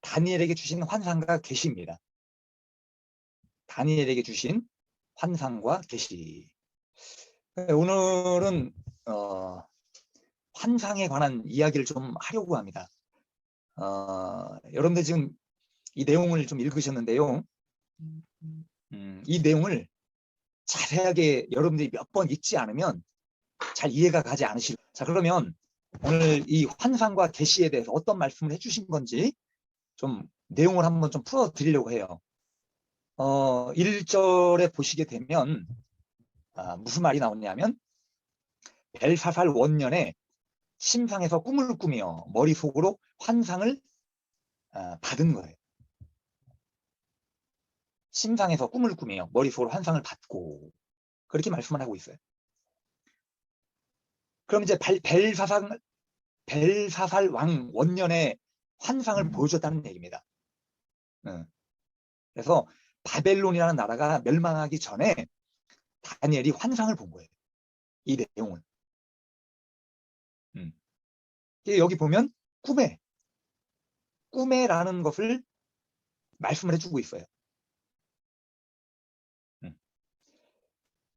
다니엘에게 주신 환상과 계시입니다. 다니엘에게 주신 환상과 계시. 오늘은 환상에 관한 이야기를 좀 하려고 합니다. 여러분들 지금 이 내용을 좀 읽으셨는데요. 이 내용을 자세하게 여러분들이 몇 번 읽지 않으면 잘 이해가 가지 않으실. 자, 그러면 오늘 이 환상과 계시에 대해서 어떤 말씀을 해주신 건지 좀 내용을 한번 좀 풀어 드리려고 해요. 1절에 보시게 되면 무슨 말이 나오냐면 벨사살 원년에 심상에서 꿈을 꾸며 머릿속으로 환상을 받은 거예요. 심상에서 꿈을 꾸며 머릿속으로 환상을 받고 그렇게 말씀을 하고 있어요. 그럼 이제 벨사살 왕 원년에 환상을 보여줬다는 얘기입니다. 그래서 바벨론이라는 나라가 멸망하기 전에 다니엘이 환상을 본 거예요. 이 내용을. 여기 보면 꿈에라는 것을 말씀을 해주고 있어요.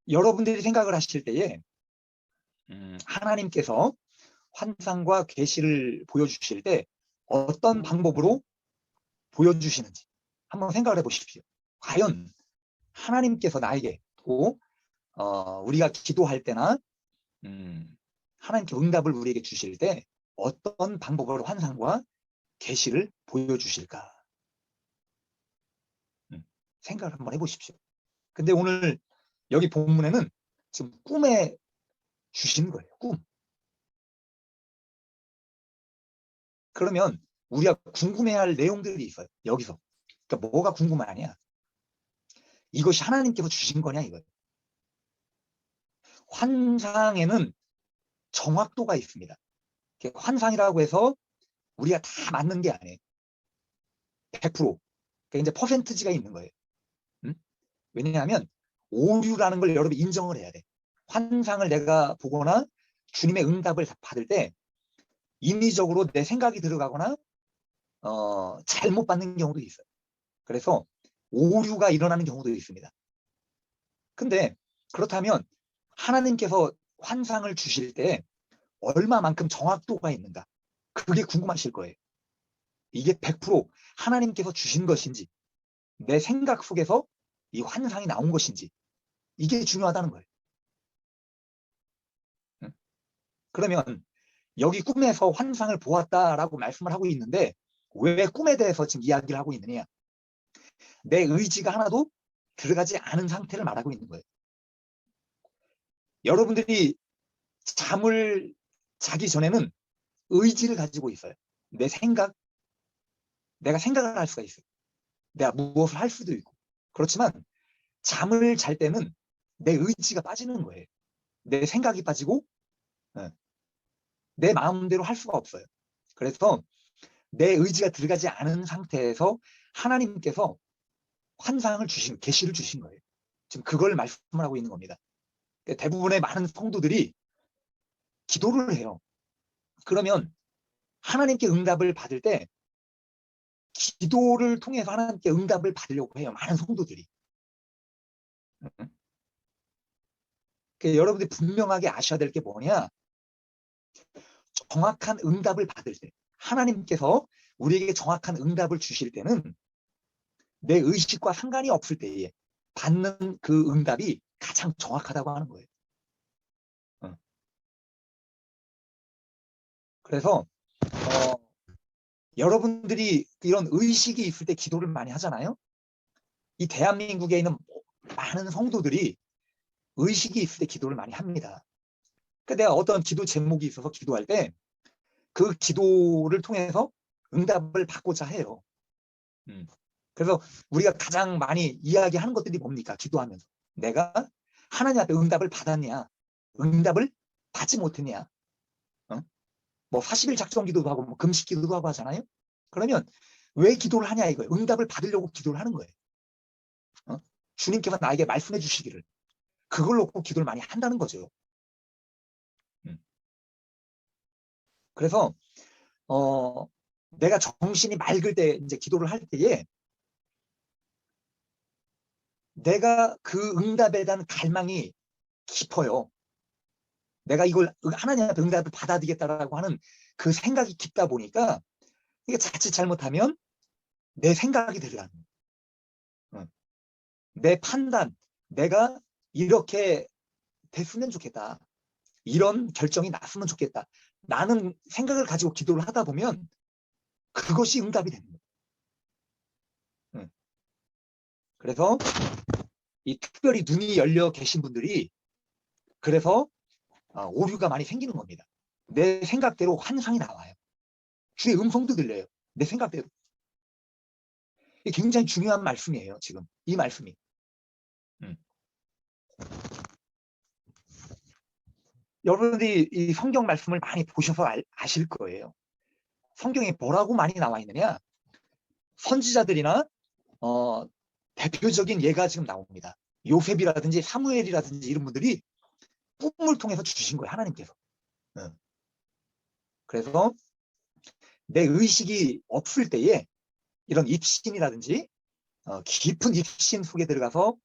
여러분들이 생각을 하실 때에 하나님께서 환상과 계시를 보여주실 때 어떤 방법으로 보여주시는지 한번 생각을 해보십시오. 과연 하나님께서 나에게 또 우리가 기도할 때나 하나님께 응답을 우리에게 주실 때 어떤 방법으로 환상과 계시를 보여주실까? 생각을 한번 해보십시오. 근데 오늘 여기 본문에는 지금 꿈에 주신 거예요. 꿈. 그러면 우리가 궁금해할 내용들이 있어요. 여기서. 그러니까 뭐가 궁금하냐? 이것이 하나님께서 주신 거냐 이거예요. 환상에는 정확도가 있습니다. 환상이라고 해서 우리가 다 맞는 게 아니에요. 100%. 그러니까 이제 퍼센트지가 있는 거예요. 왜냐하면 오류라는 걸 여러분이 인정을 해야 돼. 환상을 내가 보거나 주님의 응답을 받을 때 인위적으로 내 생각이 들어가거나 잘못 받는 경우도 있어요. 그래서 오류가 일어나는 경우도 있습니다. 근데 그렇다면 하나님께서 환상을 주실 때 얼마만큼 정확도가 있는가? 그게 궁금하실 거예요. 이게 100% 하나님께서 주신 것인지 내 생각 속에서 이 환상이 나온 것인지 이게 중요하다는 거예요. 그러면 여기 꿈에서 환상을 보았다라고 말씀을 하고 있는데 왜 꿈에 대해서 지금 이야기를 하고 있느냐? 내 의지가 하나도 들어가지 않은 상태를 말하고 있는 거예요. 여러분들이 잠을 자기 전에는 의지를 가지고 있어요. 내가 생각을 할 수가 있어요. 내가 무엇을 할 수도 있고. 그렇지만 잠을 잘 때는 내 의지가 빠지는 거예요. 내 생각이 빠지고 내 마음대로 할 수가 없어요. 그래서 내 의지가 들어가지 않은 상태에서 하나님께서 환상을 주신, 계시를 주신 거예요. 지금 그걸 말씀을 하고 있는 겁니다. 대부분의 많은 성도들이 기도를 해요. 그러면 하나님께 응답을 받을 때 기도를 통해서 하나님께 응답을 받으려고 해요. 많은 성도들이. 여러분들이 분명하게 아셔야 될 게 뭐냐? 정확한 응답을 받을 때, 하나님께서 우리에게 정확한 응답을 주실 때는 내 의식과 상관이 없을 때에 받는 그 응답이 가장 정확하다고 하는 거예요. 그래서 여러분들이 이런 의식이 있을 때 기도를 많이 하잖아요. 이 대한민국에 있는 많은 성도들이 의식이 있을 때 기도를 많이 합니다. 그러니까 내가 어떤 기도 제목이 있어서 기도할 때 그 기도를 통해서 응답을 받고자 해요. 그래서 우리가 가장 많이 이야기하는 것들이 뭡니까? 기도하면서. 내가 하나님 앞에 응답을 받았냐? 응답을 받지 못했냐? 뭐 40일 작정 기도도 하고 뭐 금식 기도도 하고 하잖아요. 그러면 왜 기도를 하냐 이거예요. 응답을 받으려고 기도를 하는 거예요. 주님께서 나에게 말씀해 주시기를. 그걸 놓고 기도를 많이 한다는 거죠. 그래서 내가 정신이 맑을 때 이제 기도를 할 때에 내가 그 응답에 대한 갈망이 깊어요. 내가 이걸 하나님 앞에 응답을 받아들이겠다라고 하는 그 생각이 깊다 보니까 이게 자칫 잘못하면 내 생각이 들어가는 거예요. 내 판단, 내가 이렇게 됐으면 좋겠다. 이런 결정이 났으면 좋겠다. 나는 생각을 가지고 기도를 하다 보면 그것이 응답이 되는 거예요. 그래서 이 특별히 눈이 열려 계신 분들이 그래서 오류가 많이 생기는 겁니다. 내 생각대로 환상이 나와요. 주의 음성도 들려요. 내 생각대로. 이게 굉장히 중요한 말씀이에요. 지금 이 말씀이. 여러분들이 이 성경 말씀을 많이 보셔서 아실 거예요. 성경에 뭐라고 많이 나와 있느냐? 선지자들이나 대표적인 예가 지금 나옵니다. 요셉이라든지 사무엘이라든지 이런 분들이 꿈을 통해서 주신 거예요. 하나님께서. 그래서 내 의식이 없을 때에 이런 입신이라든지 깊은 입신 속에 들어가서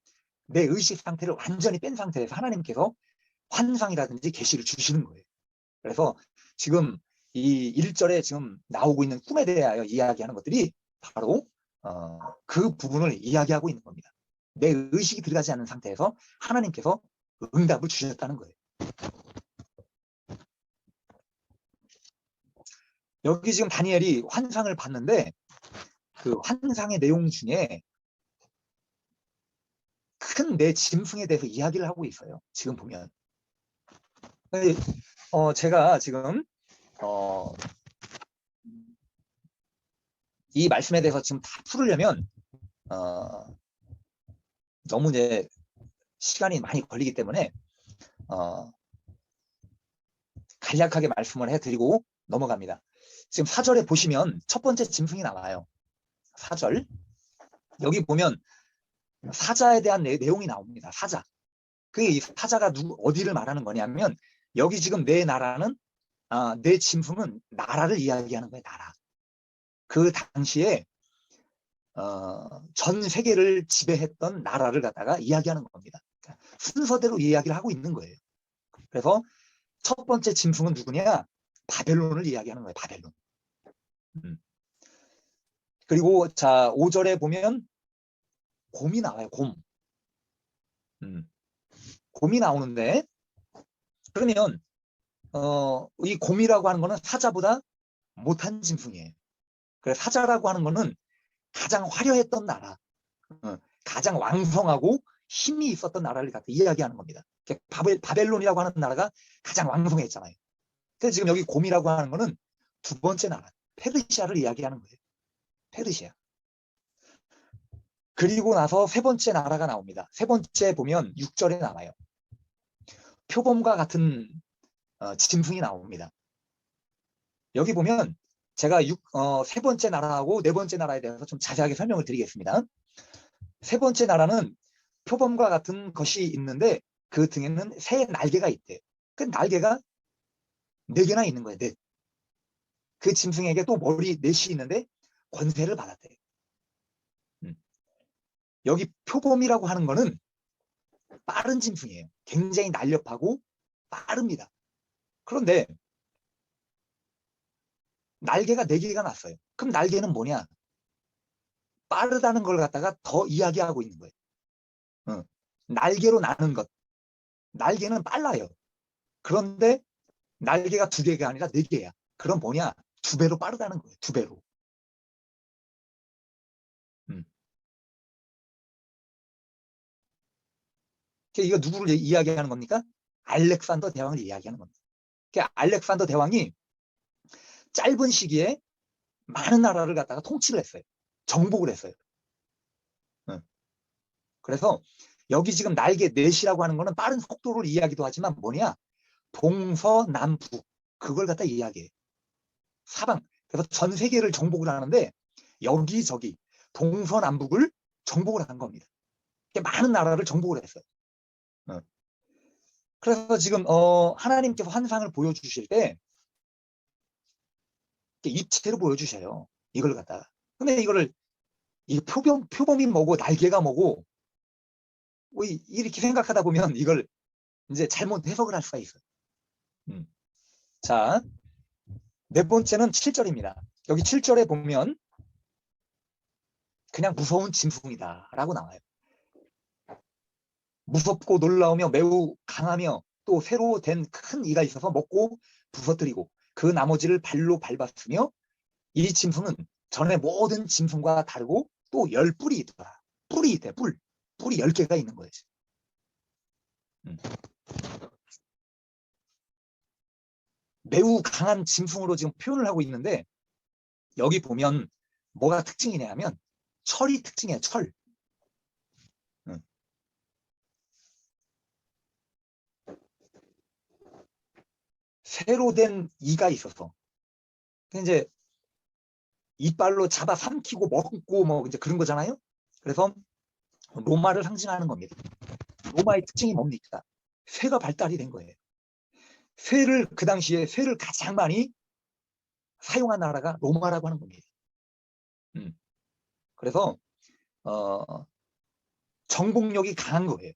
내 의식 상태를 완전히 뺀 상태에서 하나님께서 환상이라든지 계시를 주시는 거예요. 그래서 지금 이 1절에 지금 나오고 있는 꿈에 대하여 이야기하는 것들이 바로 그 부분을 이야기하고 있는 겁니다. 내 의식이 들어가지 않는 상태에서 하나님께서 응답을 주셨다는 거예요. 여기 지금 다니엘이 환상을 봤는데 그 환상의 내용 중에 큰 내 짐승에 대해서 이야기를 하고 있어요. 지금 보면. 제가 지금 이 말씀에 대해서 지금 다 풀으려면 너무 이제 시간이 많이 걸리기 때문에 간략하게 말씀을 해드리고 넘어갑니다. 지금 4절에 보시면 첫 번째 짐승이 나와요. 4절. 여기 보면 사자에 대한 내용이 나옵니다. 사자. 이 사자가 어디를 말하는 거냐면 여기 지금 내 나라는 내 짐승은 나라를 이야기하는 거예요. 나라. 그 당시에 전 세계를 지배했던 나라를 갖다가 이야기하는 겁니다. 순서대로 이야기를 하고 있는 거예요. 그래서 첫 번째 짐승은 누구냐? 바벨론을 이야기하는 거예요. 바벨론. 그리고 자 5절에 보면 곰이 나와요. 곰. 곰이 나오는데 그러면 이 곰이라고 하는 거는 사자보다 못한 짐승이에요. 그래서 사자라고 하는 거는 가장 화려했던 나라, 가장 왕성하고 힘이 있었던 나라를 갖다 이야기하는 겁니다. 바벨론이라고 하는 나라가 가장 왕성했잖아요. 그래서 지금 여기 곰이라고 하는 거는 두 번째 나라, 페르시아를 이야기하는 거예요. 페르시아. 그리고 나서 세 번째 나라가 나옵니다. 세 번째 보면 6절에 나와요. 표범과 같은 짐승이 나옵니다. 여기 보면 제가 세 번째 나라하고 네 번째 나라에 대해서 좀 자세하게 설명을 드리겠습니다. 세 번째 나라는 표범과 같은 것이 있는데 그 등에는 새 날개가 있대요. 그 날개가 4개나 있는 거예요. 4. 그 짐승에게 또 머리 4이 있는데 권세를 받았대요. 여기 표범이라고 하는 거는 빠른 짐승이에요. 굉장히 날렵하고 빠릅니다. 그런데 날개가 4개가 났어요. 그럼 날개는 뭐냐? 빠르다는 걸 갖다가 더 이야기하고 있는 거예요. 날개로 나는 것. 날개는 빨라요. 그런데 날개가 2개가 아니라 4개야. 그럼 뭐냐? 2배로 빠르다는 거예요. 2배로. 이거 누구를 이야기하는 겁니까? 알렉산더 대왕을 이야기하는 겁니다. 알렉산더 대왕이 짧은 시기에 많은 나라를 갖다가 통치를 했어요. 정복을 했어요. 그래서 여기 지금 날개 넷이라고 하는 거는 빠른 속도를 이야기도 하지만 뭐냐? 동서남북 그걸 갖다 이야기해요. 사방. 그래서 전 세계를 정복을 하는데 여기저기 동서남북을 정복을 한 겁니다. 많은 나라를 정복을 했어요. 그래서 지금 하나님께서 환상을 보여주실 때 입체로 보여주셔요. 이걸 갖다가. 근데 이거를 이 표범이 뭐고 날개가 뭐고 뭐 이렇게 생각하다 보면 이걸 이제 잘못 해석을 할 수가 있어요. 자, 네 번째는 7절입니다. 여기 7절에 보면 그냥 무서운 짐승이다 라고 나와요. 무섭고 놀라우며 매우 강하며 또 새로 된 큰 이가 있어서 먹고 부서뜨리고 그 나머지를 발로 밟았으며 이 짐승은 전에 모든 짐승과 다르고 또 10뿔이 있더라. 뿔이 있대. 뿔이 10개가 있는 거예요. 매우 강한 짐승으로 지금 표현을 하고 있는데 여기 보면 뭐가 특징이냐 하면 철이 특징이에요. 철. 새로 된 이가 있어서 이제 이빨로 잡아 삼키고 먹고 뭐 이제 그런 거잖아요. 그래서 로마를 상징하는 겁니다. 로마의 특징이 뭡니까? 쇠가 발달이 된 거예요. 쇠를 그 당시에 쇠를 가장 많이 사용한 나라가 로마라고 하는 겁니다. 그래서 정복력이 강한 거예요.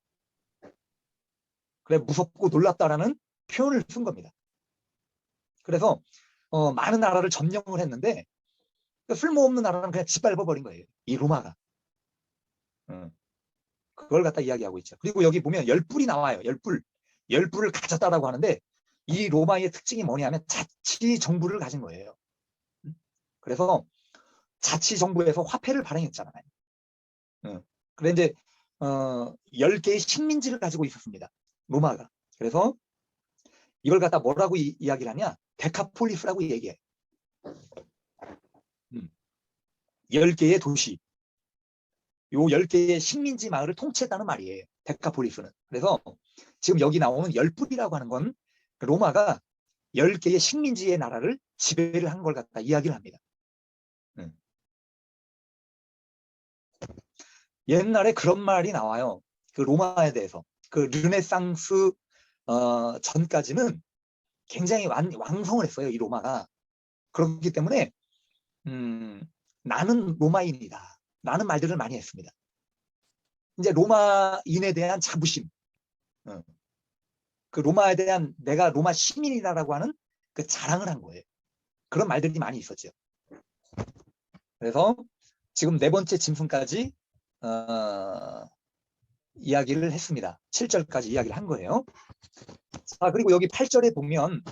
그래 무섭고 놀랍다라는 표현을 쓴 겁니다. 그래서 많은 나라를 점령을 했는데 쓸모없는 나라는 그냥 짓밟아버린 거예요. 이 로마가. 그걸 갖다 이야기하고 있죠. 그리고 여기 보면 10뿔이 나와요. 10뿔. 10뿔을 가졌다라고 하는데 이 로마의 특징이 뭐냐면 자치정부를 가진 거예요. 그래서 자치정부에서 화폐를 발행했잖아요. 그래 이제 10개의 식민지를 가지고 있었습니다. 로마가. 그래서 이걸 갖다 뭐라고 이야기를 하냐? 데카폴리스라고 얘기해. 10개의 도시. 요 10개의 식민지 마을을 통치했다는 말이에요. 데카폴리스는. 그래서 지금 여기 나오는 10뿔이라고 하는 건 로마가 10개의 식민지의 나라를 지배를 한 걸 갖다 이야기를 합니다. 옛날에 그런 말이 나와요. 그 로마에 대해서. 그 르네상스 전까지는 굉장히 왕성을 했어요. 이 로마가. 그렇기 때문에 나는 로마인이다. 라는 말들을 많이 했습니다. 이제 로마인에 대한 자부심. 그 로마에 대한 내가 로마 시민이다라고 하는 그 자랑을 한 거예요. 그런 말들이 많이 있었죠. 그래서 지금 네 번째 짐승까지 이야기를 했습니다. 7절까지 이야기를 한 거예요. 자, 그리고 여기 8절에 보면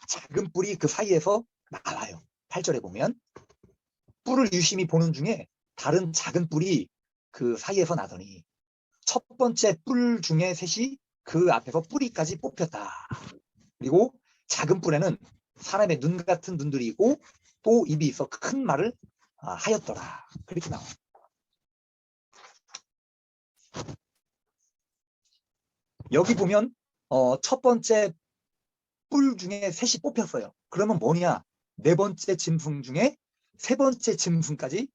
작은 뿔이 그 사이에서 나와요. 8절에 보면 뿔을 유심히 보는 중에 다른 작은 뿔이 그 사이에서 나더니 첫 번째 뿔 중에 셋이 그 앞에서 뿌리까지 뽑혔다. 그리고 작은 뿔에는 사람의 눈 같은 눈들이 있고 또 입이 있어 큰 말을 하였더라. 그렇게 나와요. 여기 보면 첫 번째 뿔 중에 셋이 뽑혔어요. 그러면 뭐냐? 네 번째 짐승 중에 세 번째 짐승까지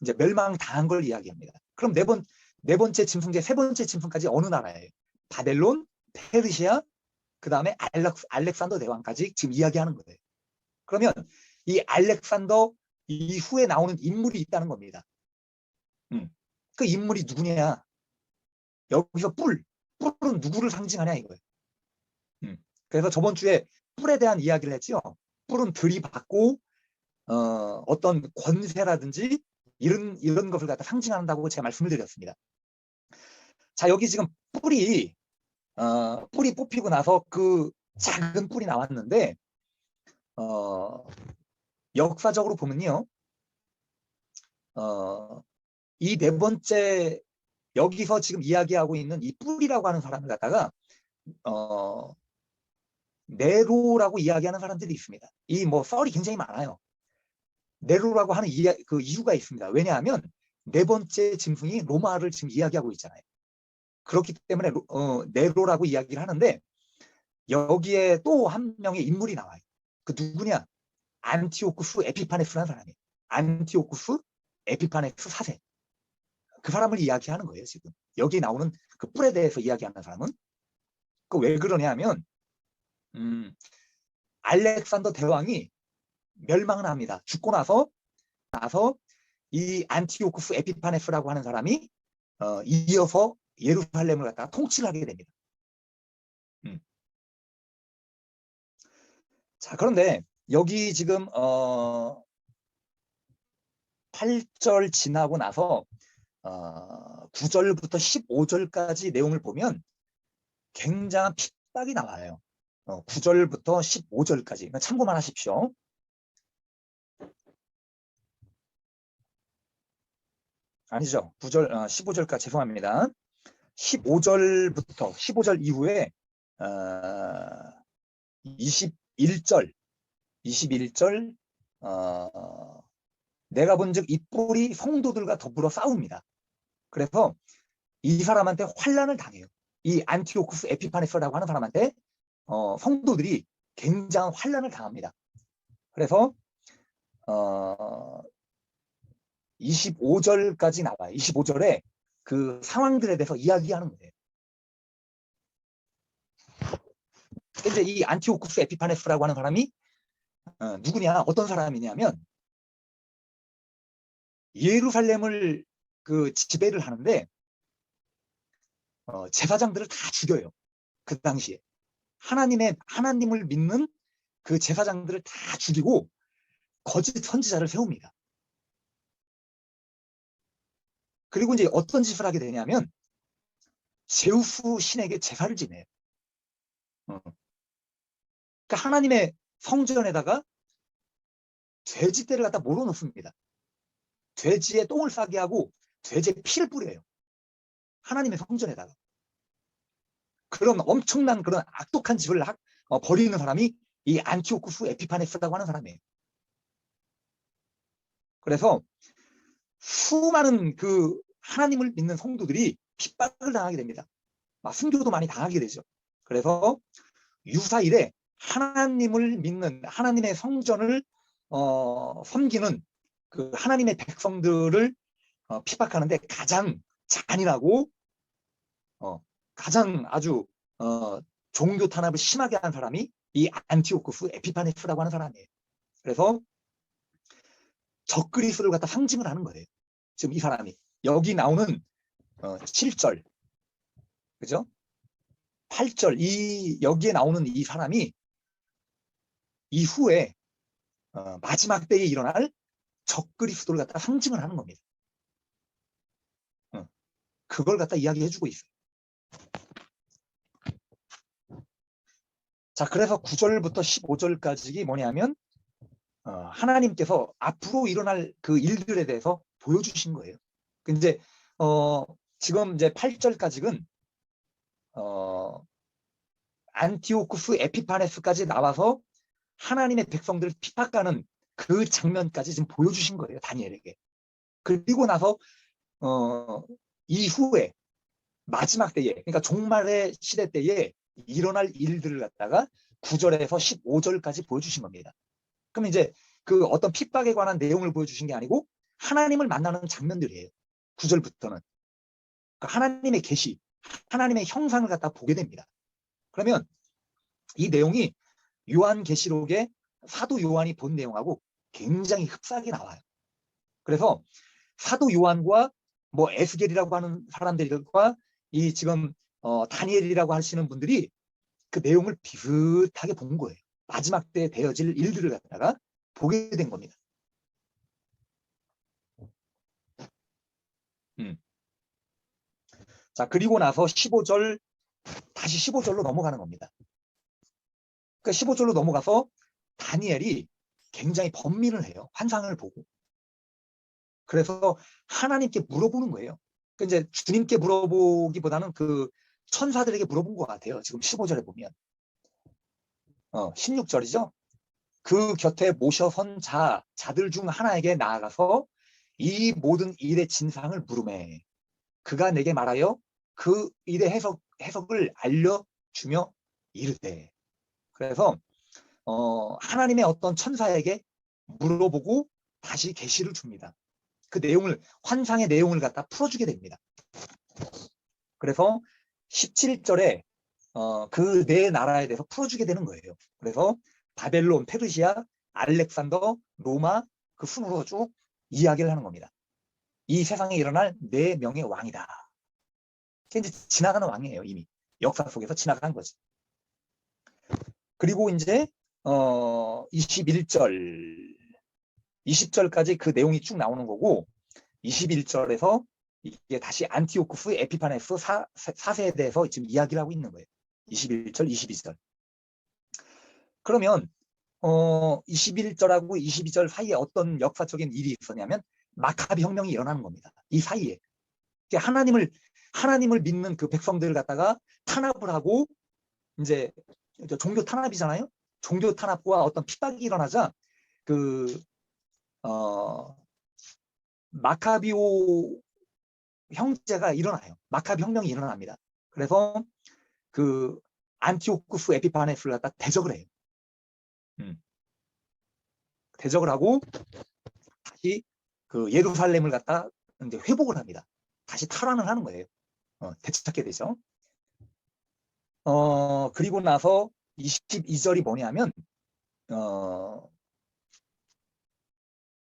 이제 멸망당한 걸 이야기합니다. 그럼 네 번째 짐승 중에 세 번째 짐승까지 어느 나라예요? 바벨론, 페르시아, 그 다음에 알렉산더 대왕까지 지금 이야기하는 거예요. 그러면 이 알렉산더 이후에 나오는 인물이 있다는 겁니다. 그 인물이 누구냐? 여기서 뿔은 누구를 상징하냐 이거예요. 그래서 저번 주에 뿔에 대한 이야기를 했죠. 뿔은 들이받고 어떤 권세라든지 이런 것을 갖다 상징한다고 제가 말씀을 드렸습니다. 자, 여기 지금 뿔이 뽑히고 나서 그 작은 뿔이 나왔는데 역사적으로 보면요. 이 네 번째 여기서 지금 이야기하고 있는 이 뿔이라고 하는 사람을 갖다가 네로라고 이야기하는 사람들이 있습니다. 이 뭐 썰이 굉장히 많아요. 네로라고 하는 그 이유가 있습니다. 왜냐하면 네 번째 짐승이 로마를 지금 이야기하고 있잖아요. 그렇기 때문에 네로라고 이야기를 하는데 여기에 또 한 명의 인물이 나와요. 그 누구냐? 안티오쿠스 에피파네스라는 사람이에요. 안티오쿠스 에피파네스 4세. 그 사람을 이야기하는 거예요. 지금 여기 나오는 그 뿔에 대해서 이야기하는 사람은 그 왜 그러냐 하면 알렉산더 대왕이 멸망을 합니다. 죽고 나서 이 안티오쿠스 에피파네스라고 하는 사람이 이어서 예루살렘을 갖다가 통치를 하게 됩니다. 자, 그런데 여기 지금 8절 지나고 나서 9절부터 15절까지 내용을 보면 굉장한 핍박이 나와요. 9절부터 15절까지 참고만 하십시오. 아니죠. 9절, 15절까지 죄송합니다. 15절 이후에 21절 내가 본즉 이 뿔이 성도들과 더불어 싸웁니다. 그래서 이 사람한테 환란을 당해요. 이 안티오쿠스 에피파네스라고 하는 사람한테 성도들이 굉장한 환란을 당합니다. 그래서 25절까지 나와요. 25절에 그 상황들에 대해서 이야기하는 거예요. 이제 이 안티오쿠스 에피파네스라고 하는 사람이 누구냐, 어떤 사람이냐면 예루살렘을 그 지배를 하는데 제사장들을 다 죽여요. 그 당시에 하나님을 믿는 그 제사장들을 다 죽이고 거짓 선지자를 세웁니다. 그리고 이제 어떤 짓을 하게 되냐면 제우스 신에게 제사를 지내요. 그러니까 하나님의 성전에다가 돼지떼를 갖다 몰아넣습니다. 돼지의 똥을 싸게 하고 돼지의 피를 뿌려요. 하나님의 성전에다가. 그런 엄청난 그런 악독한 짓을 벌이는 사람이 이 안티오쿠스 에피파네스라고 하는 사람이에요. 그래서 수많은 그 하나님을 믿는 성도들이 핍박을 당하게 됩니다. 순교도 많이 당하게 되죠. 그래서 유사일에 하나님을 믿는 하나님의 성전을 섬기는 그 하나님의 백성들을 핍박하는데 가장 잔인하고 가장 아주 종교 탄압을 심하게 한 사람이 이 안티오쿠스 에피파네스라고 하는 사람이에요. 그래서 적그리스도를 갖다 상징을 하는 거예요. 지금 이 사람이 여기 나오는 7절, 그죠? 8절 여기에 나오는 이 사람이 이후에 마지막 때에 일어날 적그리스도를 갖다 상징을 하는 겁니다. 그걸 갖다 이야기해주고 있어요. 자, 그래서 9절부터 15절까지 뭐냐면 하나님께서 앞으로 일어날 그 일들에 대해서 보여주신 거예요. 근데 지금 이제 8절까지는 안티오쿠스 에피파네스까지 나와서 하나님의 백성들을 핍박하는 그 장면까지 지금 보여주신 거예요, 다니엘에게. 그리고 나서 이후에 마지막 때에, 그러니까 종말의 시대 때에 일어날 일들을 갖다가 9절에서 15절까지 보여주신 겁니다. 그럼 이제 그 어떤 핍박에 관한 내용을 보여주신 게 아니고 하나님을 만나는 장면들이에요. 9절부터는. 그러니까 하나님의 계시, 하나님의 형상을 갖다 보게 됩니다. 그러면 이 내용이 요한계시록의 사도 요한이 본 내용하고 굉장히 흡사하게 나와요. 그래서 사도 요한과 뭐 에스겔이라고 하는 사람들과 이 지금 다니엘이라고 하시는 분들이 그 내용을 비슷하게 본 거예요. 마지막 때 되어질 일들을 갖다가 보게 된 겁니다. 자, 그리고 나서 15절, 다시 15절로 넘어가는 겁니다. 그러니까 15절로 넘어가서 다니엘이 굉장히 번민을 해요. 환상을 보고. 그래서 하나님께 물어보는 거예요. 그러니까 이제 주님께 물어보기보다는 그 천사들에게 물어본 것 같아요. 지금 15절에 보면. 16절이죠. 그 곁에 모셔선 자들 중 하나에게 나아가서 이 모든 일의 진상을 물으매 그가 내게 말하여 그 일의 해석을 알려주며 이르되. 그래서 하나님의 어떤 천사에게 물어보고 다시 계시를 줍니다. 그 내용을, 환상의 내용을 갖다 풀어주게 됩니다. 그래서 17절에 그 네 나라에 대해서 풀어주게 되는 거예요. 그래서 바벨론, 페르시아, 알렉산더, 로마 그 순으로 쭉 이야기를 하는 겁니다. 이 세상에 일어날 4명의 왕이다. 이제 지나가는 왕이에요. 이미 역사 속에서 지나간 거지. 그리고 이제 20절까지 그 내용이 쭉 나오는 거고 21절에서 이게 다시 안티오쿠스 에피파네스 4세에 대해서 지금 이야기를 하고 있는 거예요. 21절, 22절. 그러면 21절하고 22절 사이에 어떤 역사적인 일이 있었냐면 마카비 혁명이 일어나는 겁니다. 이 사이에 하나님을 믿는 그 백성들을 갖다가 탄압을 하고 이제 종교 탄압이잖아요. 종교 탄압과 어떤 핍박이 일어나자 그 마카비오 형제가 일어나요. 마카비 혁명이 일어납니다. 그래서 그 안티오쿠스 에피파네스를 갖다 대적을 해요. 대적을 하고 다시 그 예루살렘을 갖다 이제 회복을 합니다. 다시 탈환을 하는 거예요. 되찾게 되죠. 그리고 나서 22절이 뭐냐면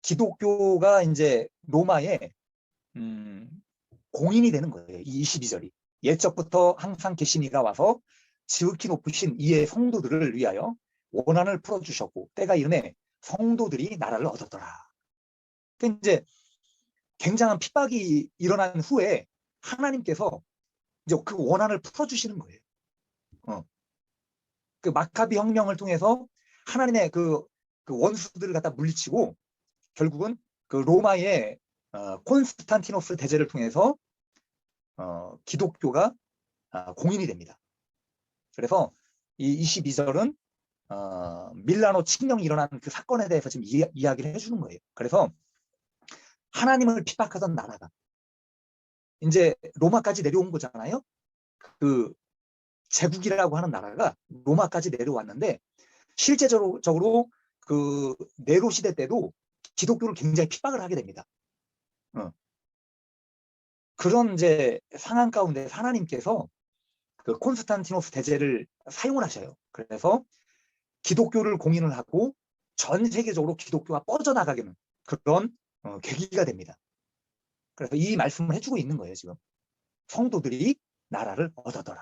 기독교가 이제 로마에 공인이 되는 거예요. 이 22절이. 옛적부터 항상 계신 이가 와서 지극히 높으신 이의 성도들을 위하여 원한을 풀어주셨고 때가 이르매 성도들이 나라를 얻었더라. 그러니까 이제 굉장한 핍박이 일어난 후에 하나님께서 이제 그 원한을 풀어주시는 거예요. 그 마카비 혁명을 통해서 하나님의 그 원수들을 갖다 물리치고 결국은 그 로마의 콘스탄티노스 대제를 통해서 기독교가 공인이 됩니다. 그래서 이 22절은 밀라노 칙령이 일어난 그 사건에 대해서 지금 이야기를 해주는 거예요. 그래서 하나님을 핍박하던 나라가 이제 로마까지 내려온 거잖아요. 그 제국이라고 하는 나라가 로마까지 내려왔는데 실제적으로 그 네로 시대 때도 기독교를 굉장히 핍박을 하게 됩니다. 그런 이제 상황 가운데 하나님께서 그 콘스탄티노스 대제를 사용을 하셔요. 그래서 기독교를 공인을 하고 전 세계적으로 기독교가 뻗어나가게는 그런 계기가 됩니다. 그래서 이 말씀을 해주고 있는 거예요. 지금 성도들이 나라를 얻어더라.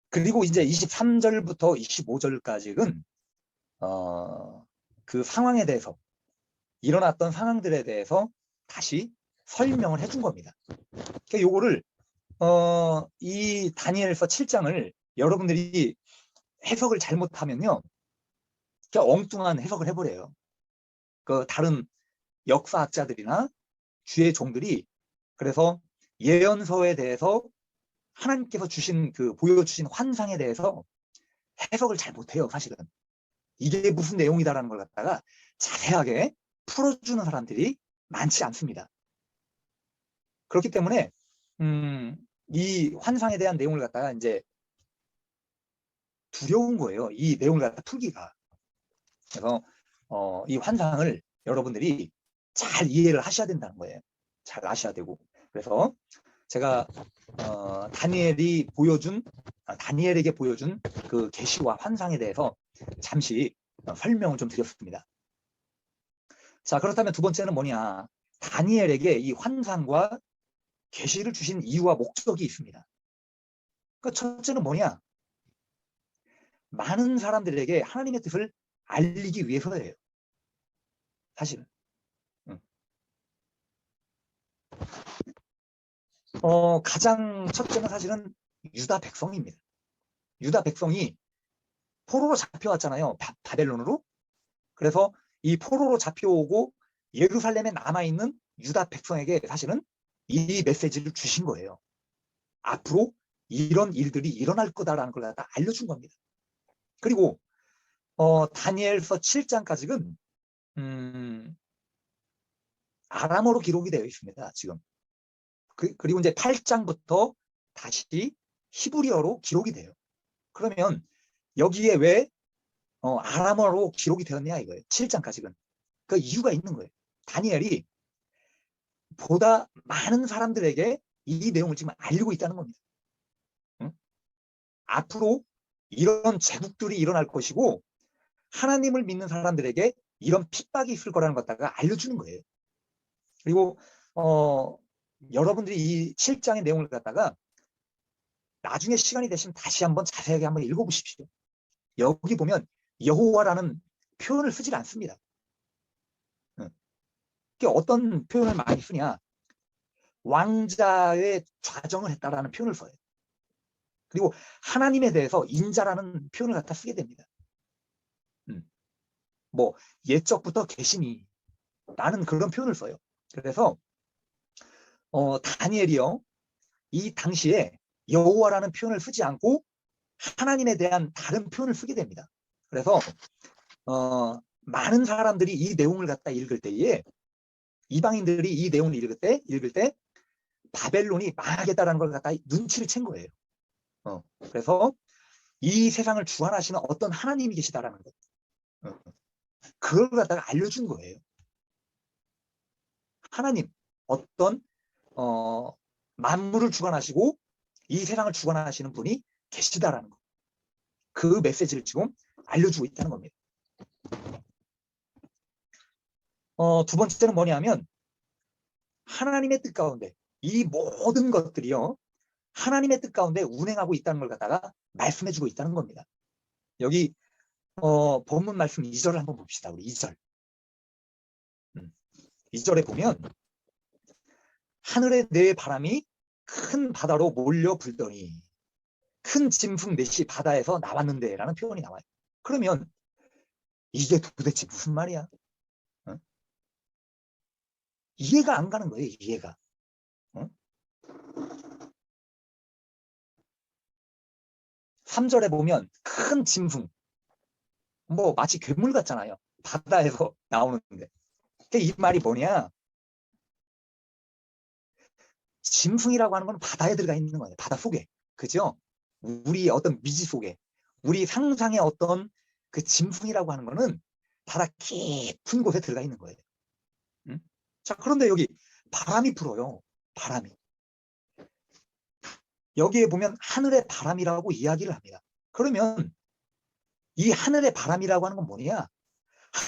그리고 이제 23절부터 25절까지는 그 상황에 대해서 일어났던 상황들에 대해서 다시 설명을 해준 겁니다. 그러니까 요거를 이 다니엘서 7장을 여러분들이 해석을 잘못하면요, 그냥 엉뚱한 해석을 해버려요. 그 다른 역사학자들이나 주의 종들이 그래서 예언서에 대해서 하나님께서 주신 그 보여주신 환상에 대해서 해석을 잘 못해요. 사실은 이게 무슨 내용이다라는 걸 갖다가 자세하게 풀어주는 사람들이 많지 않습니다. 그렇기 때문에 이 환상에 대한 내용을 갖다가 이제 두려운 거예요. 이 내용을 갖다 풀기가. 그래서 이 환상을 여러분들이 잘 이해를 하셔야 된다는 거예요. 잘 아셔야 되고. 그래서 제가 다니엘에게 보여준 그 계시와 환상에 대해서 잠시 설명을 좀 드렸습니다. 자, 그렇다면 두 번째는 뭐냐? 다니엘에게 이 환상과 계시를 주신 이유와 목적이 있습니다. 그 첫째는 뭐냐? 많은 사람들에게 하나님의 뜻을 알리기 위해서예요. 사실은. 가장 첫째는 사실은 유다 백성입니다. 유다 백성이 포로로 잡혀왔잖아요. 바벨론으로. 그래서 이 포로로 잡혀오고 예루살렘에 남아있는 유다 백성에게 사실은 이 메시지를 주신 거예요. 앞으로 이런 일들이 일어날 거다라는 걸 갖다 알려준 겁니다. 그리고 다니엘서 7장까지는 아람어로 기록이 되어 있습니다. 지금. 그리고 이제 8장부터 다시 히브리어로 기록이 돼요. 그러면 여기에 왜 아람어로 기록이 되었냐 이거예요. 7장까지는. 그 이유가 있는 거예요. 다니엘이 보다 많은 사람들에게 이 내용을 지금 알리고 있다는 겁니다. 응? 앞으로 이런 제국들이 일어날 것이고 하나님을 믿는 사람들에게 이런 핍박이 있을 거라는 것 갖다가 알려주는 거예요. 그리고 여러분들이 이 7장의 내용을 갖다가 나중에 시간이 되시면 다시 한번 자세하게 한번 읽어보십시오. 여기 보면 여호와라는 표현을 쓰질 않습니다. 어떤 표현을 많이 쓰냐? 왕자의 좌정을 했다라는 표현을 써요. 그리고 하나님에 대해서 인자라는 표현을 갖다 쓰게 됩니다. 뭐 옛적부터 계시니 라는 그런 표현을 써요. 그래서 다니엘이요, 이 당시에 여호와라는 표현을 쓰지 않고 하나님에 대한 다른 표현을 쓰게 됩니다. 그래서 많은 사람들이 이 내용을 갖다 읽을 때에, 이방인들이 이 내용을 읽을 때 바벨론이 망하겠다라는 걸 갖다 눈치를 챈 거예요. 그래서 이 세상을 주관하시는 어떤 하나님이 계시다라는 것, 그걸 갖다가 알려준 거예요. 하나님, 어떤 만물을 주관하시고 이 세상을 주관하시는 분이 계시다라는 것, 그 메시지를 지금 알려주고 있다는 겁니다. 두 번째는 뭐냐면, 하나님의 뜻 가운데 이 모든 것들이요, 하나님의 뜻 가운데 운행하고 있다는 걸 갖다가 말씀해주고 있다는 겁니다. 여기 본문 말씀 2절을 한번 봅시다. 우리 2절. 2절에 보면, 하늘에 내 바람이 큰 바다로 몰려 불더니 큰 짐승 넷이 바다에서 나왔는데 라는 표현이 나와요. 그러면 이게 도대체 무슨 말이야? 이해가 안 가는 거예요. 이해가. 3절에 보면 큰 짐승, 뭐 마치 괴물 같잖아요. 바다에서 나오는데. 이 말이 뭐냐? 짐승이라고 하는 건 바다에 들어가 있는 거예요. 바다 속에. 그죠? 우리 어떤 미지 속에, 우리 상상의 어떤 그 짐승이라고 하는 거는 바다 깊은 곳에 들어가 있는 거예요. 자, 그런데 여기 바람이 불어요. 바람이. 여기에 보면 하늘의 바람이라고 이야기를 합니다. 그러면 이 하늘의 바람이라고 하는 건 뭐냐?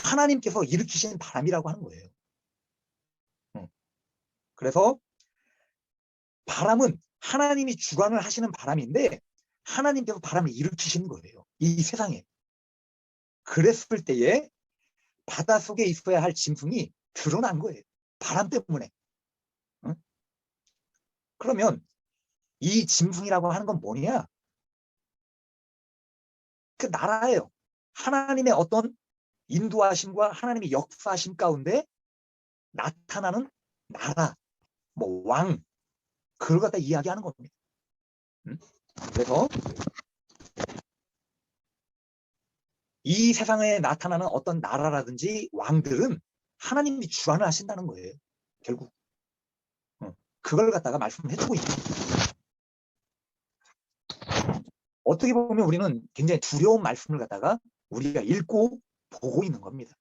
하나님께서 일으키신 바람이라고 하는 거예요. 그래서 바람은 하나님이 주관을 하시는 바람인데, 하나님께서 바람을 일으키신 거예요. 이 세상에. 그랬을 때에 바닷속에 있어야 할 짐승이 드러난 거예요. 바람 때문에. 그러면 이 짐승이라고 하는 건 뭐냐? 그 나라예요. 하나님의 어떤 인도하심과 하나님의 역사하심 가운데 나타나는 나라, 뭐 왕, 그걸 갖다 이야기하는 겁니다. 그래서 이 세상에 나타나는 어떤 나라라든지 왕들은 하나님이 주관을 하신다는 거예요. 결국 그걸 갖다가 말씀을 해주고 있는 거예요. 어떻게 보면 우리는 굉장히 두려운 말씀을 갖다가 우리가 읽고 보고 있는 겁니다.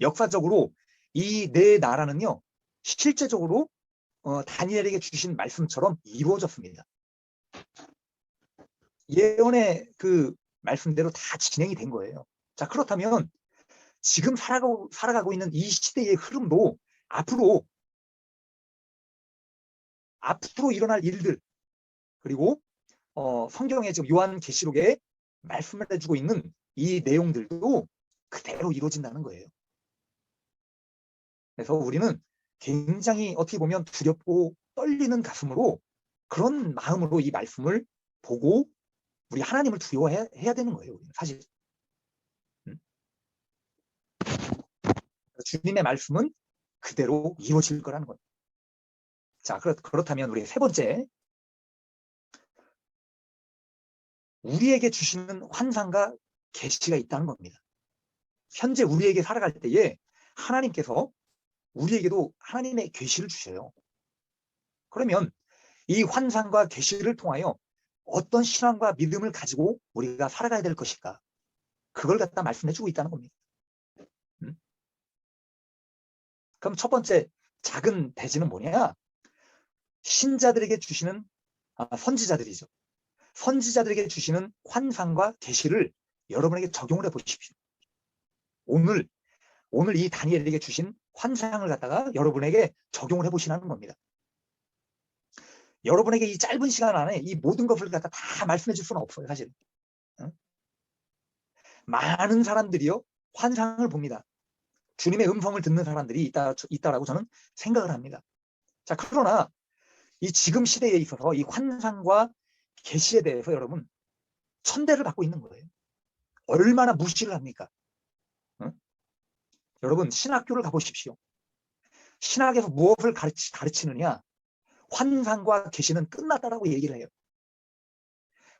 역사적으로 이 네 나라는요, 실제적으로 다니엘에게 주신 말씀처럼 이루어졌습니다. 예언의 그 말씀대로 다 진행이 된 거예요. 자, 그렇다면 지금 살아가고 있는 이 시대의 흐름도 앞으로 일어날 일들, 그리고 성경의 지금 요한계시록에 말씀을 해주고 있는 이 내용들도 그대로 이루어진다는 거예요. 그래서 우리는 굉장히 어떻게 보면 두렵고 떨리는 가슴으로, 그런 마음으로 이 말씀을 보고 우리 하나님을 두려워해야 되는 거예요. 우리는 사실. 주님의 말씀은 그대로 이루어질 거라는 거예요. 자, 그렇다면 우리 세 번째, 우리에게 주시는 환상과 계시가 있다는 겁니다. 현재 우리에게 살아갈 때에 하나님께서 우리에게도 하나님의 계시를 주셔요. 그러면 이 환상과 계시를 통하여 어떤 신앙과 믿음을 가지고 우리가 살아가야 될 것일까? 그걸 갖다 말씀해주고 있다는 겁니다. 그럼 첫 번째 작은 대지는 뭐냐? 신자들에게 주시는 선지자들이죠. 선지자들에게 주시는 환상과 계시를 여러분에게 적용을 해 보십시오. 오늘 이 다니엘에게 주신 환상을 갖다가 여러분에게 적용을 해 보시라는 겁니다. 여러분에게 이 짧은 시간 안에 이 모든 것을 갖다 다 말씀해 줄 수는 없어요, 사실. 많은 사람들이요, 환상을 봅니다. 주님의 음성을 듣는 사람들이 있다라고 저는 생각을 합니다. 자, 그러나 이 지금 시대에 있어서 이 환상과 계시에 대해서 여러분 천대를 받고 있는 거예요. 얼마나 무시를 합니까? 여러분 신학교를 가보십시오. 신학에서 무엇을 가르치느냐? 환상과 계시는 끝났다라고 얘기를 해요.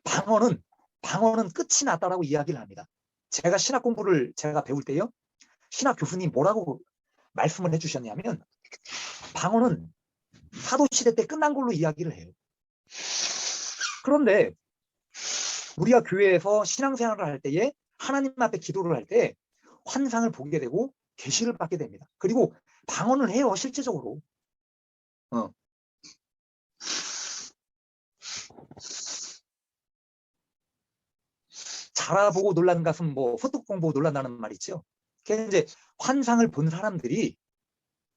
방언은 끝이 났다라고 이야기를 합니다. 제가 신학 공부를 제가 배울 때요, 신학 교수님 뭐라고 말씀을 해주셨냐면 방언은 사도시대 때 끝난 걸로 이야기를 해요. 그런데 우리가 교회에서 신앙생활을 할 때에 하나님 앞에 기도를 할 때 환상을 보게 되고 계시를 받게 됩니다. 그리고 방언을 해요, 실제적으로. 자라보고 놀란 가슴 뭐 소뚜껑 보고 놀란다는 말 있죠. 그게 이제 환상을 본 사람들이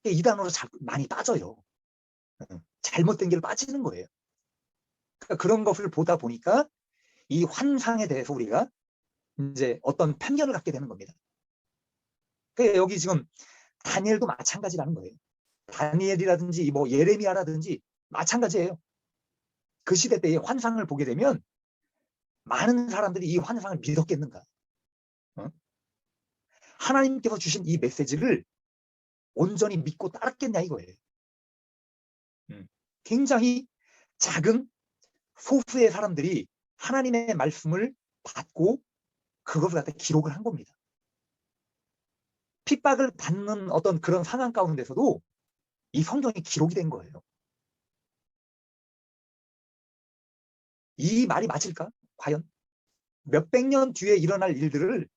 이 단어로 많이 빠져요. 잘못된 길을 빠지는 거예요. 그러니까 그런 것을 보다 보니까 이 환상에 대해서 우리가 이제 어떤 편견을 갖게 되는 겁니다. 그러니까 여기 지금 다니엘도 마찬가지라는 거예요. 다니엘이라든지 뭐 예레미야라든지 마찬가지예요. 그 시대 때의 환상을 보게 되면 많은 사람들이 이 환상을 믿었겠는가? 하나님께서 주신 이 메시지를 온전히 믿고 따랐겠냐 이거예요. 굉장히 작은 소수의 사람들이 하나님의 말씀을 받고 그것을 갖다 기록을 한 겁니다. 핍박을 받는 어떤 그런 상황 가운데서도 이 성경이 기록이 된 거예요. 이 말이 맞을까? 과연? 몇백 년 뒤에 일어날 일들을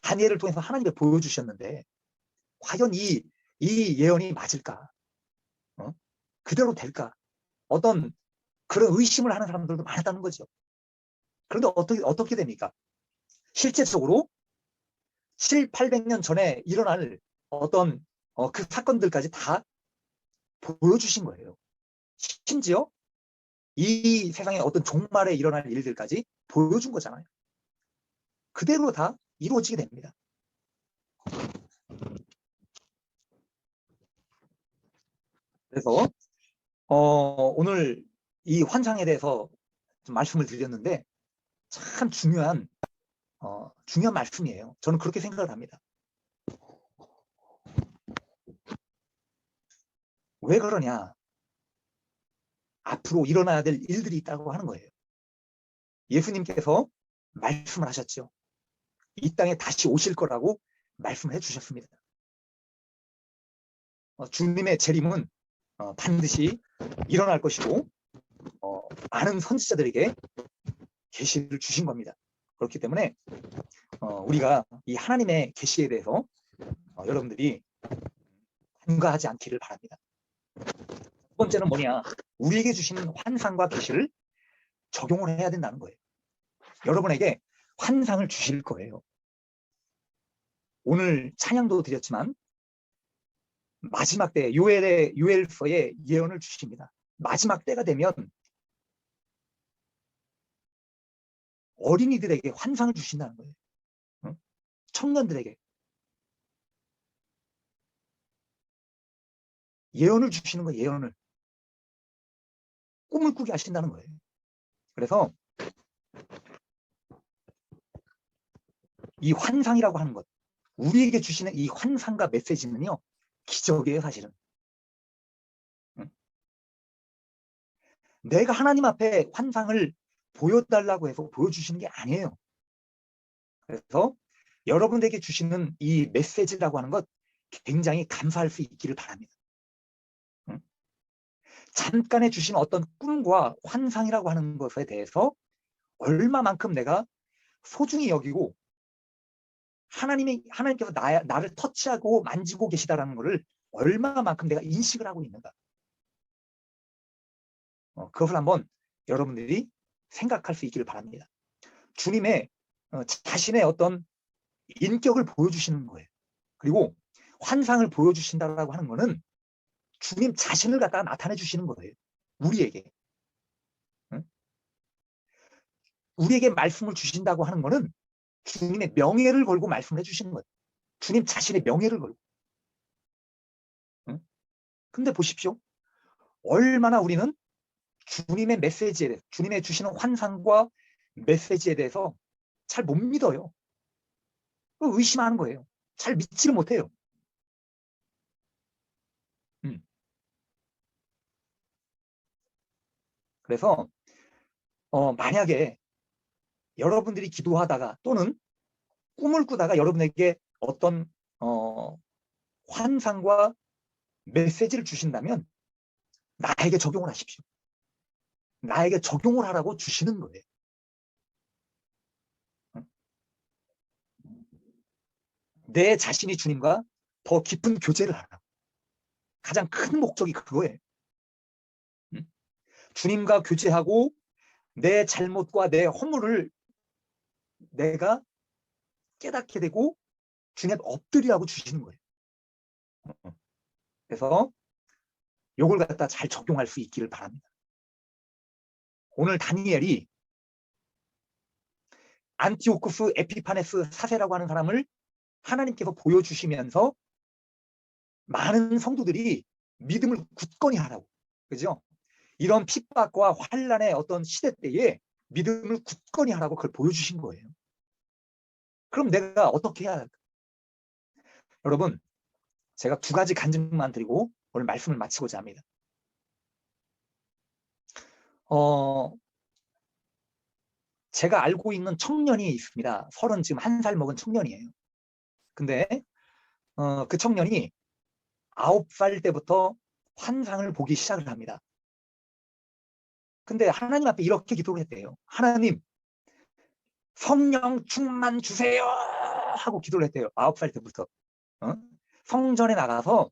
다니엘을 통해서 하나님께 보여주셨는데 과연 이 예언이 맞을까? 그대로 될까? 어떤 그런 의심을 하는 사람들도 많았다는 거죠. 그런데 어떻게 됩니까? 실제적으로 7, 800년 전에 일어날 어떤 그 사건들까지 다 보여주신 거예요. 심지어 이 세상에 어떤 종말에 일어날 일들까지 보여준 거잖아요. 그대로 다 이루어지게 됩니다. 그래서 오늘 이 환상에 대해서 좀 말씀을 드렸는데 참 중요한 말씀이에요. 저는 그렇게 생각을 합니다. 왜 그러냐? 앞으로 일어나야 될 일들이 있다고 하는 거예요. 예수님께서 말씀을 하셨죠. 이 땅에 다시 오실 거라고 말씀을 해주셨습니다. 주님의 재림은 반드시 일어날 것이고 많은 선지자들에게 계시를 주신 겁니다. 그렇기 때문에 우리가 이 하나님의 계시에 대해서 여러분들이 간과하지 않기를 바랍니다. 두 번째는 뭐냐? 우리에게 주시는 환상과 계시를 적용을 해야 된다는 거예요. 여러분에게 환상을 주실 거예요. 오늘 찬양도 드렸지만 마지막 때 요엘서의 예언을 주십니다. 마지막 때가 되면 어린이들에게 환상을 주신다는 거예요. 청년들에게 예언을 주시는 거예요. 예언을. 꿈을 꾸게 하신다는 거예요. 그래서 이 환상이라고 하는 것, 우리에게 주시는 이 환상과 메시지는요, 기적이에요, 사실은. 내가 하나님 앞에 환상을 보여달라고 해서 보여주시는 게 아니에요. 그래서 여러분에게 주시는 이 메시지라고 하는 것 굉장히 감사할 수 있기를 바랍니다. 잠깐에 주신 어떤 꿈과 환상이라고 하는 것에 대해서 얼마만큼 내가 소중히 여기고 하나님께서 나를 터치하고 만지고 계시다라는 것을 얼마만큼 내가 인식을 하고 있는가. 그것을 한번 여러분들이 생각할 수 있기를 바랍니다. 주님의 자신의 어떤 인격을 보여주시는 거예요. 그리고 환상을 보여주신다라고 하는 거는 주님 자신을 갖다가 나타내 주시는 거예요. 우리에게. 응? 우리에게 말씀을 주신다고 하는 거는 주님의 명예를 걸고 말씀을 해주시는 거예요. 주님 자신의 명예를 걸고. 응? 근데 보십시오. 얼마나 우리는 주님의 메시지에 대해서, 주님의 주시는 환상과 메시지에 대해서 잘 못 믿어요. 의심하는 거예요. 잘 믿지를 못해요. 그래서 만약에 여러분들이 기도하다가 또는 꿈을 꾸다가 여러분에게 어떤 환상과 메시지를 주신다면 나에게 적용을 하십시오. 나에게 적용을 하라고 주시는 거예요. 내 자신이 주님과 더 깊은 교제를 하라. 가장 큰 목적이 그거예요. 주님과 교제하고 내 잘못과 내 허물을 내가 깨닫게 되고 주님 앞에 엎드리라고 주시는 거예요. 그래서 요걸 갖다 잘 적용할 수 있기를 바랍니다. 오늘 다니엘이 안티오쿠스 에피파네스 사세라고 하는 사람을 하나님께서 보여주시면서 많은 성도들이 믿음을 굳건히 하라고. 그죠? 이런 핍박과 환란의 어떤 시대 때에 믿음을 굳건히 하라고 그걸 보여주신 거예요. 그럼 내가 어떻게 해야 할까? 여러분, 제가 두 가지 간증만 드리고 오늘 말씀을 마치고자 합니다. 제가 알고 있는 청년이 있습니다. 31살 먹은 청년이에요. 근데 그 청년이 9살 때부터 환상을 보기 시작을 합니다. 근데 하나님 앞에 이렇게 기도를 했대요. 하나님, 성령 충만 주세요 하고 기도를 했대요. 9살 때부터. 성전에 나가서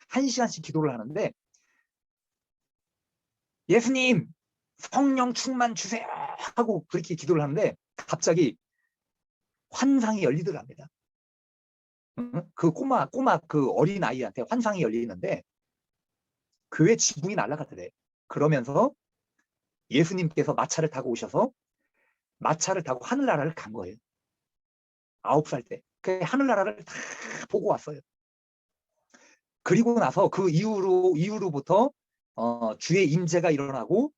1시간씩 기도를 하는데 예수님 성령 충만 주세요 하고 그렇게 기도를 하는데 갑자기 환상이 열리더랍니다. 그 꼬마 그 어린 아이한테 환상이 열리는데 교회 지붕이 날아갔대. 그러면서 예수님께서 마차를 타고 오셔서 마차를 타고 하늘나라를 간 거예요. 9살 때. 그 하늘나라를 다 보고 왔어요. 그리고 나서 그 이후로부터 주의 임재가 일어나고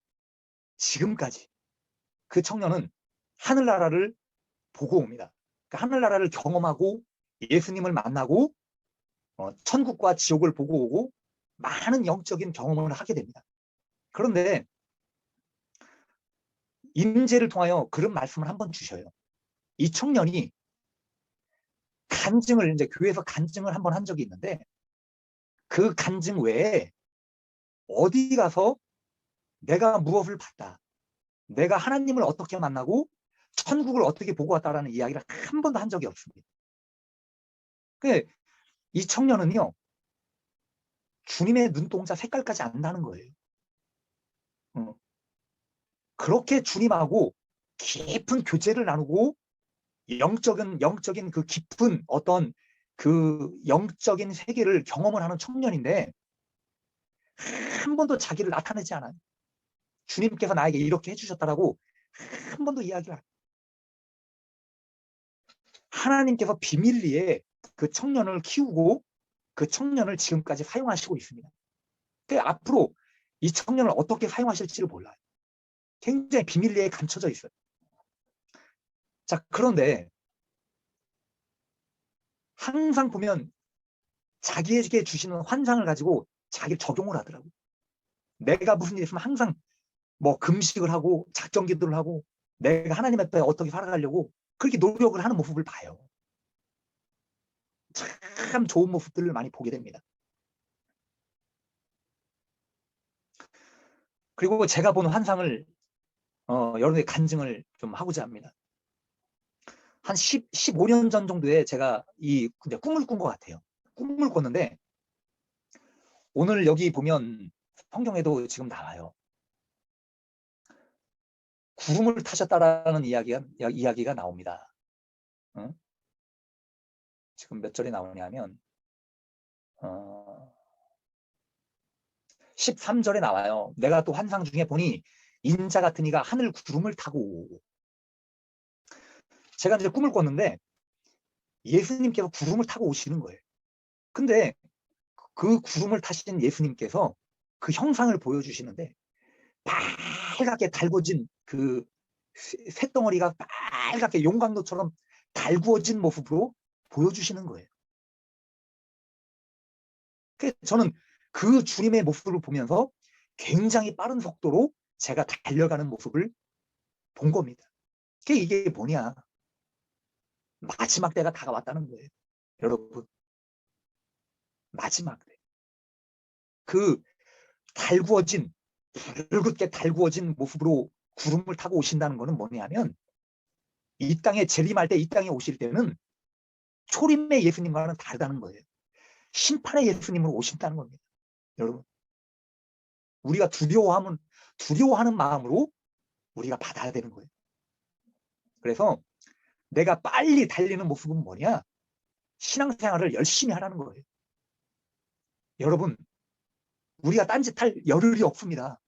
지금까지 그 청년은 하늘나라를 보고 옵니다. 그러니까 하늘나라를 경험하고 예수님을 만나고 천국과 지옥을 보고 오고 많은 영적인 경험을 하게 됩니다. 그런데 임재를 통하여 그런 말씀을 한번 주셔요. 이 청년이 간증을 이제 교회에서 간증을 한번 한 적이 있는데 그 간증 외에 어디 가서 내가 무엇을 봤다. 내가 하나님을 어떻게 만나고 천국을 어떻게 보고 왔다라는 이야기를 한 번도 한 적이 없습니다. 이 청년은요. 주님의 눈동자 색깔까지 안다는 거예요. 그렇게 주님하고 깊은 교제를 나누고 영적인 그 깊은 어떤 그 영적인 세계를 경험을 하는 청년인데 한 번도 자기를 나타내지 않아요. 주님께서 나에게 이렇게 해주셨다라고 한 번도 이야기를 안 해요. 하나님께서 비밀리에 그 청년을 키우고 그 청년을 지금까지 사용하시고 있습니다. 앞으로 이 청년을 어떻게 사용하실지를 몰라요. 굉장히 비밀리에 감춰져 있어요. 자, 그런데 항상 보면 자기에게 주시는 환상을 가지고 자기를 적용을 하더라고요. 내가 무슨 일 있으면 항상 뭐 금식을 하고 작정 기도를 하고 내가 하나님 앞에 어떻게 살아가려고 그렇게 노력을 하는 모습을 봐요. 참 좋은 모습들을 많이 보게 됩니다. 그리고 제가 본 환상을 여러분의 간증을 좀 하고자 합니다. 한 15년 전 정도에 제가 이 꿈을 꾼 것 같아요. 꿈을 꿨는데 오늘 여기 보면 성경에도 지금 나와요. 구름을 타셨다라는 이야기가 나옵니다. 응? 지금 몇 절에 나오냐면 13절에 나와요. 내가 또 환상 중에 보니 인자 같은 이가 하늘 구름을 타고, 제가 이제 꿈을 꿨는데 예수님께서 구름을 타고 오시는 거예요. 근데 그 구름을 타신 예수님께서 그 형상을 보여주시는데 빨갛게 달궈진 그 쇳덩어리가 빨갛게 용광로처럼 달구어진 모습으로 보여주시는 거예요. 저는 그 주님의 모습을 보면서 굉장히 빠른 속도로 제가 달려가는 모습을 본 겁니다. 이게 뭐냐? 마지막 때가 다가왔다는 거예요. 여러분, 마지막 때. 그 달구어진, 붉게 달구어진 모습으로 구름을 타고 오신다는 것은 뭐냐면 이 땅에 재림할 때, 이 땅에 오실 때는 초림의 예수님과는 다르다는 거예요. 심판의 예수님으로 오신다는 겁니다. 여러분, 우리가 두려워하는 마음으로 우리가 받아야 되는 거예요. 그래서 내가 빨리 달리는 모습은 뭐냐? 신앙생활을 열심히 하라는 거예요. 여러분, 우리가 딴짓할 여를이 없습니다.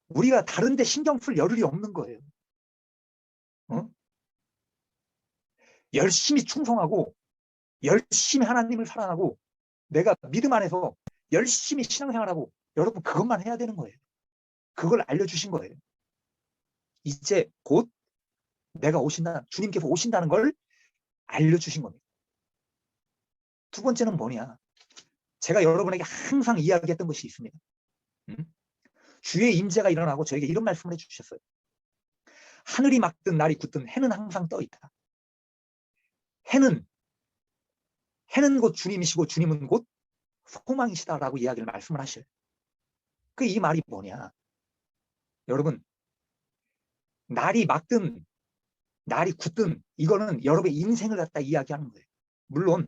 우리가 다른 데 신경 쓸 여를이 없는 거예요. 열심히 충성하고 열심히 하나님을 사랑하고 내가 믿음 안에서 열심히 신앙생활하고, 여러분 그것만 해야 되는 거예요. 그걸 알려주신 거예요. 이제 곧 내가 주님께서 오신다는 걸 알려주신 겁니다. 두 번째는 뭐냐? 제가 여러분에게 항상 이야기했던 것이 있습니다. 주의 임재가 일어나고 저에게 이런 말씀을 해주셨어요. 하늘이 맑든 날이 굳든 해는 항상 떠 있다. 해는 곧 주님이시고 주님은 곧 소망이시다라고 이야기를 말씀을 하셔요. 이 말이 뭐냐? 여러분, 날이 맑든 날이 굳든 이거는 여러분의 인생을 갖다 이야기하는 거예요. 물론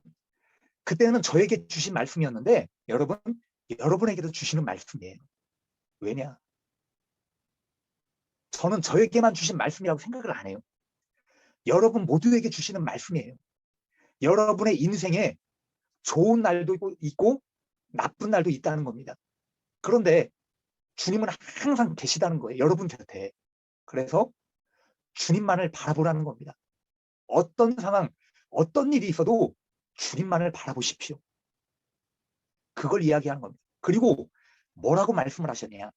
그때는 저에게 주신 말씀이었는데 여러분에게도 주시는 말씀이에요. 왜냐? 저는 저에게만 주신 말씀이라고 생각을 안 해요. 여러분 모두에게 주시는 말씀이에요. 여러분의 인생에 좋은 날도 있고 나쁜 날도 있다는 겁니다. 그런데 주님은 항상 계시다는 거예요. 여러분 곁에. 그래서 주님만을 바라보라는 겁니다. 어떤 상황, 어떤 일이 있어도 주님만을 바라보십시오. 그걸 이야기하는 겁니다. 그리고 뭐라고 말씀을 하셨냐?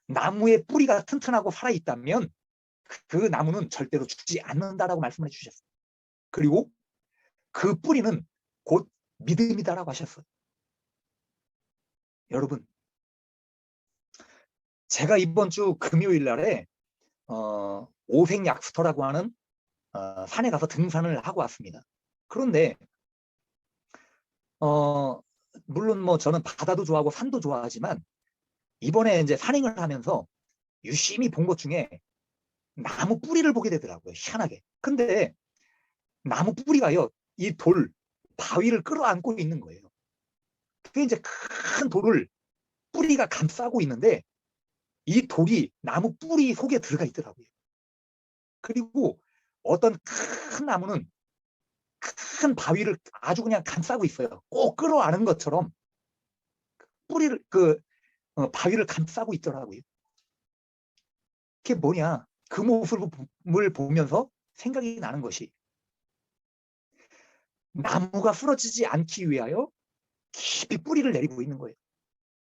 나무의 뿌리가 튼튼하고 살아있다면 그 나무는 절대로 죽지 않는다라고 말씀을 해주셨어요. 그리고 그 뿌리는 곧 믿음이다라고 하셨어요. 여러분, 제가 이번 주 금요일 날에 오색약수터라고 하는 산에 가서 등산을 하고 왔습니다. 그런데 물론 뭐 저는 바다도 좋아하고 산도 좋아하지만 이번에 이제 산행을 하면서 유심히 본 것 중에 나무 뿌리를 보게 되더라고요. 희한하게. 근데 나무 뿌리가요, 이 바위를 끌어안고 있는 거예요. 그게 이제 큰 돌을 뿌리가 감싸고 있는데 이 돌이 나무 뿌리 속에 들어가 있더라고요. 그리고 어떤 큰 나무는 큰 바위를 아주 그냥 감싸고 있어요. 꼭 끌어안은 것처럼 바위를 감싸고 있더라고요. 그게 뭐냐? 그 모습을 보면서 생각이 나는 것이, 나무가 쓰러지지 않기 위하여 깊이 뿌리를 내리고 있는 거예요.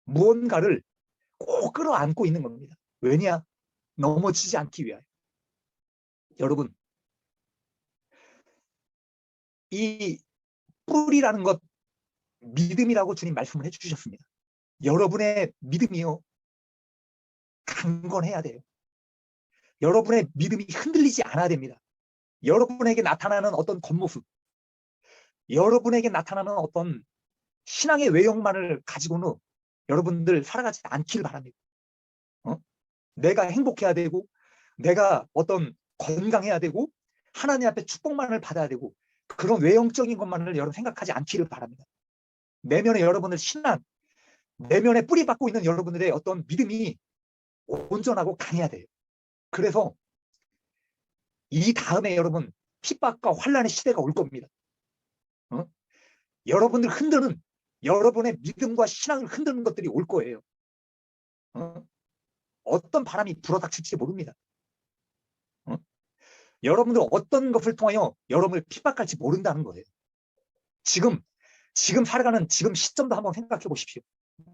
무언가를 꼭 끌어안고 있는 겁니다. 왜냐? 넘어지지 않기 위하여. 여러분, 이 뿌리라는 것, 믿음이라고 주님 말씀을 해주셨습니다. 여러분의 믿음이요, 강건해야 돼요. 여러분의 믿음이 흔들리지 않아야 됩니다. 여러분에게 나타나는 어떤 겉모습, 여러분에게 나타나는 어떤 신앙의 외형만을 가지고는 여러분들 살아가지 않길 바랍니다. 내가 행복해야 되고, 내가 어떤 건강해야 되고, 하나님 앞에 축복만을 받아야 되고, 그런 외형적인 것만을 여러분 생각하지 않기를 바랍니다. 내면에 여러분들 신앙, 내면에 뿌리 받고 있는 여러분들의 어떤 믿음이 온전하고 강해야 돼요. 그래서 이 다음에 여러분 핍박과 환란의 시대가 올 겁니다. 여러분들 흔드는, 여러분의 믿음과 신앙을 흔드는 것들이 올 거예요. 어떤 바람이 불어닥칠지 모릅니다. 여러분들 어떤 것을 통하여 여러분을 핍박할지 모른다는 거예요. 지금 살아가는 지금 시점도 한번 생각해 보십시오.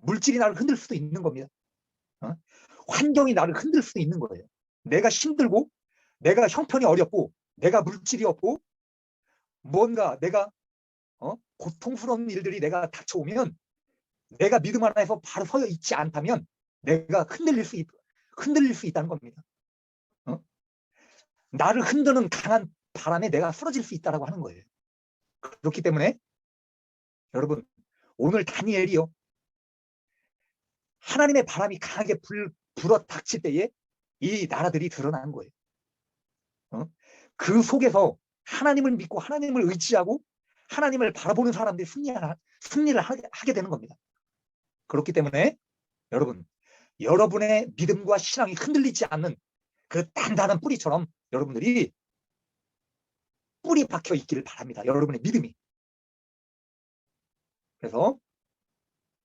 물질이 나를 흔들 수도 있는 겁니다. 환경이 나를 흔들 수도 있는 거예요. 내가 힘들고, 내가 형편이 어렵고, 내가 물질이 없고, 뭔가 내가 고통스러운 일들이 내가 닥쳐오면, 내가 믿음 하나에서 바로 서 있지 않다면 내가 흔들릴 수 있다는 겁니다. 나를 흔드는 강한 바람에 내가 쓰러질 수 있다라고 하는 거예요. 그렇기 때문에 여러분, 오늘 다니엘이요, 하나님의 바람이 강하게 불어 닥칠 때에 이 나라들이 드러나는 거예요. 그 속에서 하나님을 믿고 하나님을 의지하고 하나님을 바라보는 사람들이 승리를 하게 되는 겁니다. 그렇기 때문에 여러분, 여러분의 믿음과 신앙이 흔들리지 않는 그 단단한 뿌리처럼 여러분들이 뿌리 박혀 있기를 바랍니다. 여러분의 믿음이. 그래서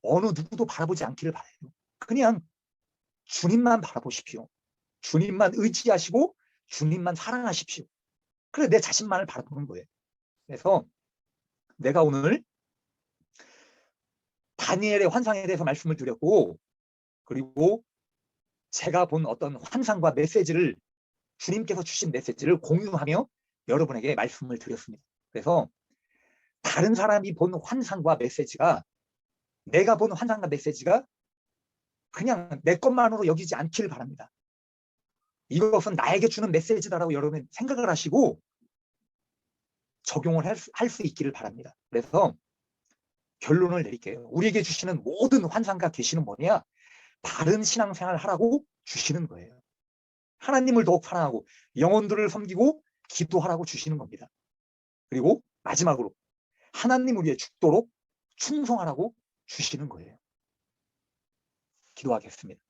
어느 누구도 바라보지 않기를 바라요. 그냥 주님만 바라보십시오. 주님만 의지하시고 주님만 사랑하십시오. 그래, 내 자신만을 바라보는 거예요. 그래서 내가 오늘 다니엘의 환상에 대해서 말씀을 드렸고, 그리고 제가 본 어떤 환상과 메시지를, 주님께서 주신 메시지를 공유하며 여러분에게 말씀을 드렸습니다. 그래서 다른 사람이 본 환상과 메시지가, 내가 본 환상과 메시지가 그냥 내 것만으로 여기지 않기를 바랍니다. 이것은 나에게 주는 메시지다라고 여러분 생각을 하시고 적용을 할 수 있기를 바랍니다. 그래서 결론을 내릴게요. 우리에게 주시는 모든 환상과 계시는 뭐냐? 바른 신앙생활을 하라고 주시는 거예요. 하나님을 더욱 사랑하고 영혼들을 섬기고 기도하라고 주시는 겁니다. 그리고 마지막으로 하나님 우리의 죽도록 충성하라고 주시는 거예요. 기도하겠습니다.